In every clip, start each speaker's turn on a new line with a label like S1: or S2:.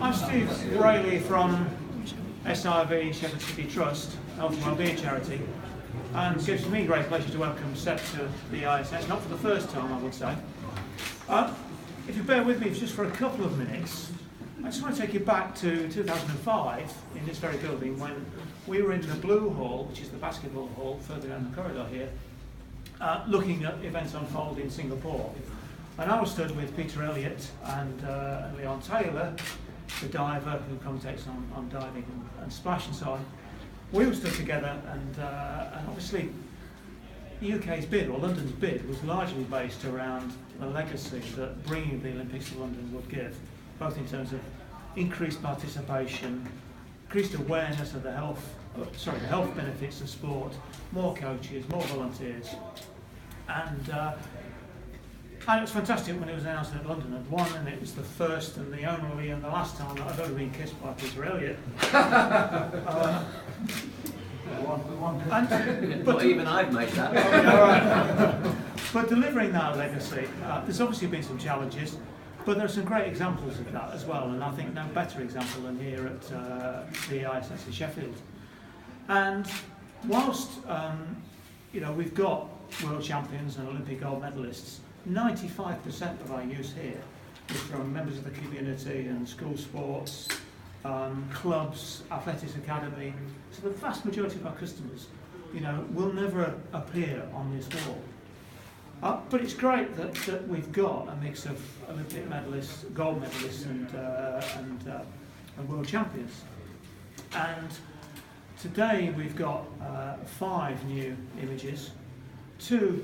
S1: I'm Steve Rayleigh from SIV Sheffield City Trust, Health and Wellbeing Charity, and it gives me great pleasure to welcome Seb to the EIS, not for the first time I would say. If you bear with me just for a couple of minutes, I just want to take you back to 2005 in this very building when we were in the Blue Hall, which is the basketball hall further down the corridor here, looking at events unfold in Singapore. And I was stood with Peter Elliott and Leon Taylor, the diver who commentates on diving and splash and so on. We were stood together, and obviously UK's bid, or London's bid, was largely based around the legacy that bringing the Olympics to London would give, both in terms of increased participation, increased awareness of the health benefits of sport, more coaches, more volunteers, and it was fantastic when it was announced that London had won, and it was the first and the only and the last time that I've ever been kissed by Peter Elliott.
S2: But even I've made that.
S1: But delivering that legacy, there's obviously been some challenges, but there are some great examples of that as well, and I think no better example than here at the EIS Sheffield. And whilst we've got world champions and Olympic gold medalists, 95% of our use here is from members of the community and school sports, clubs, athletics academy. So the vast majority of our customers, will never appear on this wall. But it's great that we've got a mix of Olympic medalists, gold medalists, and world champions. And today we've got 5 new images. 2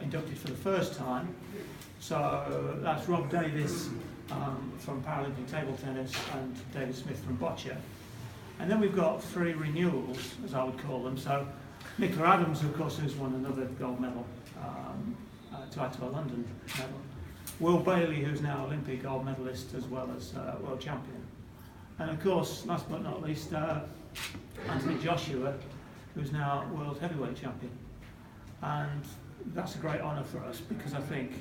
S1: inducted for the first time. So that's Rob Davis from Paralympic table tennis and David Smith from boccia. And then we've got 3 renewals, as I would call them. So Nicola Adams, of course, who's won another gold medal to add to a London medal. Will Bailey, who's now Olympic gold medalist as well as world champion. And of course, last but not least, Anthony Joshua, who's now world heavyweight champion. And that's a great honour for us, because I think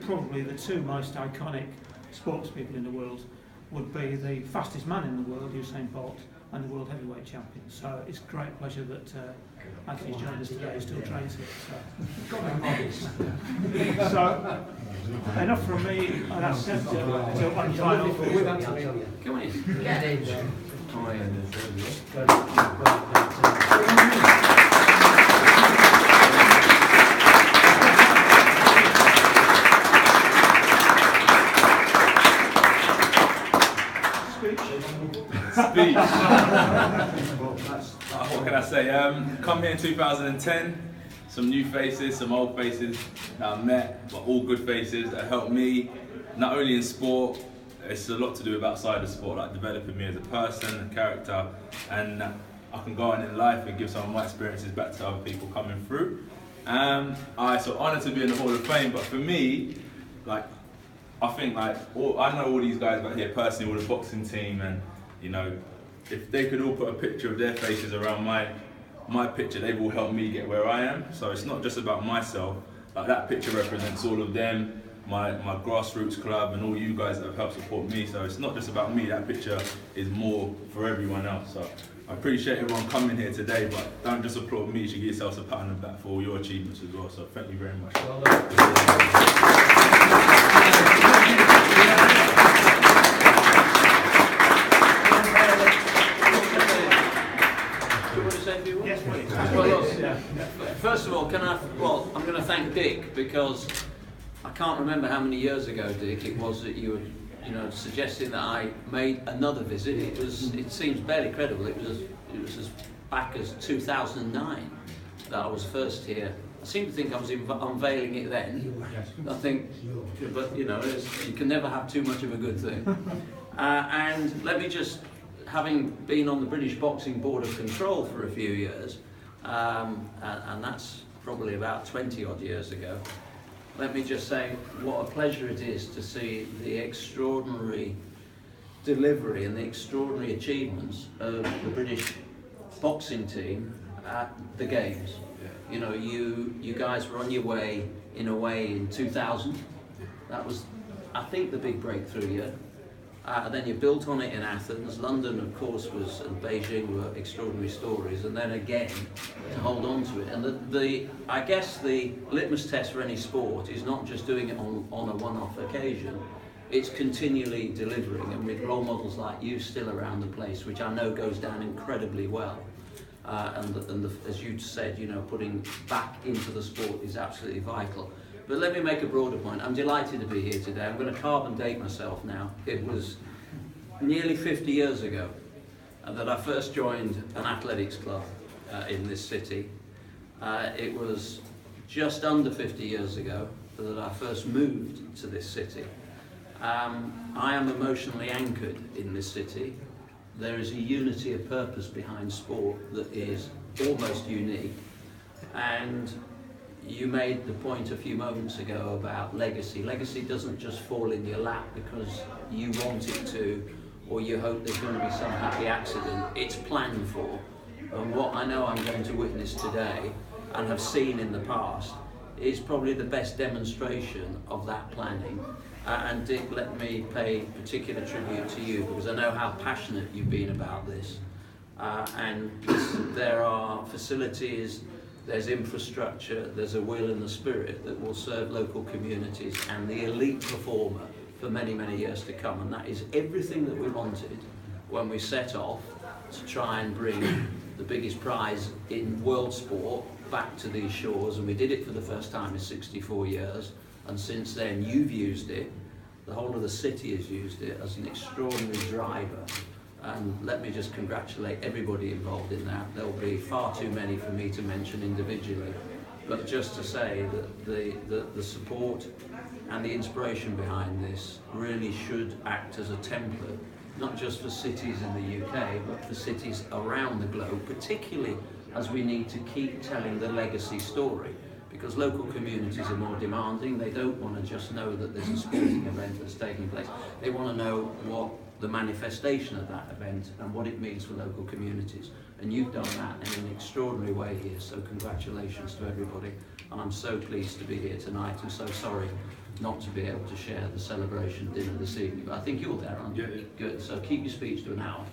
S1: probably the 2 most iconic sports people in the world would be the fastest man in the world, Usain Bolt, and the world heavyweight champion. So it's a great pleasure that Anthony's joined us today. He still trains here. So enough from me. I'll ask Seb to one final.
S2: Come
S3: Speech. What can I say? Come here in 2010, some new faces, some old faces that I met, but all good faces that helped me, not only in sport, it's a lot to do with outside of sport, like developing me as a person, a character, and I can go on in life and give some of my experiences back to other people coming through. I'm so honoured to be in the Hall of Fame, but for me, I think I know all these guys back here personally, all the boxing team, and if they could all put a picture of their faces around my picture, they've all helped me get where I am. So it's not just about myself. That picture represents all of them, my grassroots club, and all you guys that have helped support me. So it's not just about me. That picture is more for everyone else. So I appreciate everyone coming here today, but don't just applaud me. You should give yourselves a pat on the back for all your achievements as well. So thank you very much.
S2: Well done.
S1: Yes, please.
S2: First of all, I'm going to thank Dick, because I can't remember how many years ago, Dick, it was that you were suggesting that I made another visit. It seems barely credible. It was as back as 2009 that I was first here. I seem to think I was unveiling it then. I think, but you can never have too much of a good thing. And let me just, having been on the British Boxing Board of Control for a few years, and that's probably about 20 odd years ago, let me just say what a pleasure it is to see the extraordinary delivery and the extraordinary achievements of the British boxing team at the Games. You guys were on your way in 2000. That was, I think, the big breakthrough year. Then you built on it in Athens. London, of course, and Beijing were extraordinary stories. And then again, to hold on to it. And I guess the litmus test for any sport is not just doing it on a one-off occasion. It's continually delivering, and with role models like you still around the place, which I know goes down incredibly well. As you said, you know, putting back into the sport is absolutely vital. But let me make a broader point. I'm delighted to be here today. I'm going to carbon date myself now. It was nearly 50 years ago that I first joined an athletics club in this city. It was just under 50 years ago that I first moved to this city. I am emotionally anchored in this city. There is a unity of purpose behind sport that is almost unique. And you made the point a few moments ago about legacy. Legacy doesn't just fall in your lap because you want it to, or you hope there's going to be some happy accident. It's planned for. And what I know I'm going to witness today, and have seen in the past, is probably the best demonstration of that planning. And Dick, let me pay particular tribute to you, because I know how passionate you've been about this. And there are facilities, there's infrastructure, there's a will and a spirit that will serve local communities and the elite performer for many, many years to come. And that is everything that we wanted when we set off to try and bring the biggest prize in world sport back to these shores. And we did it for the first time in 64 years. And since then, you've used it, the whole of the city has used it as an extraordinary driver. And let me just congratulate everybody involved in that. There'll be far too many for me to mention individually. But just to say that the support and the inspiration behind this really should act as a template, not just for cities in the UK, but for cities around the globe, particularly as we need to keep telling the legacy story. Because local communities are more demanding. They don't want to just know that there's a sporting event that's taking place. They want to know what the manifestation of that event and what it means for local communities. And you've done that in an extraordinary way here, so congratulations to everybody. And I'm so pleased to be here tonight. I'm so sorry not to be able to share the celebration dinner this evening, but I think you're there, aren't you? Yeah. Good, so keep your speech to an hour.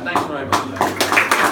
S2: Thanks very much.